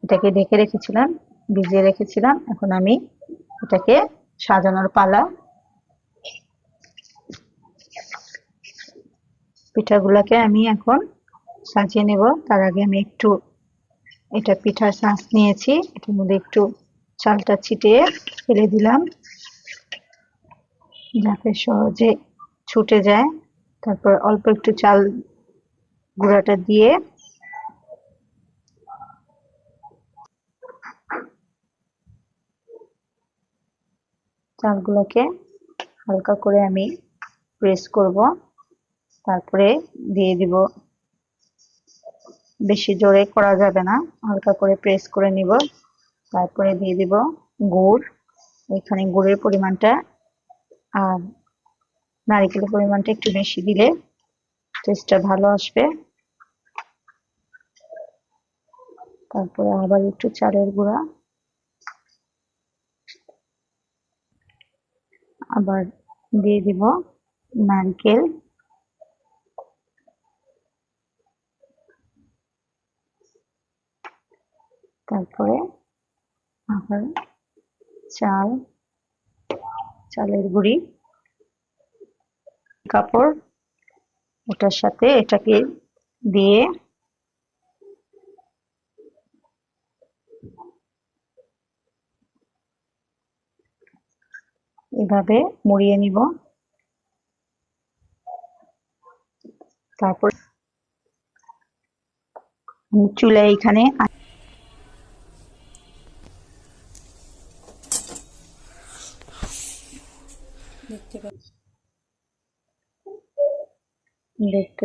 এটাকে ঢেকে রেখেছিলাম, ভিজিয়ে রেখেছিলাম। এখন আমি এটাকে সাজানোর পালা। পিঠাগুলোকে আমি এখন সাজিয়ে নেব। তার আগে আমি একটু এটা পিঠার ছাঁচ নিয়েছি, এটার মধ্যে একটু চালটা ছিটিয়ে ফেলে দিলাম যাতে সহজে ছুটে যায়। তারপর অল্প একটু চাল গুঁড়াটা দিয়ে চালগুলোকে হালকা করে আমি প্রেস করব। তারপরে দিয়ে দিব, বেশি জোরে করা যাবে না, হালকা করে প্রেস করে নিব। তারপরে দিয়ে দিব গুড়। এখানে গুড়ের পরিমাণটা আর নারকেলের পরিমাণটা একটু বেশি দিলে টেস্টটা ভালো আসবে। তারপরে আবার একটু চালের গুঁড়া, আবার দিয়ে দিব নারকেল, তারপরে আবার চালের গুঁড়ি, কাপড় ওটার সাথে এটাকে দিয়ে এভাবে মুড়িয়ে নিব। তারপর চুলায় এখানে দেখতে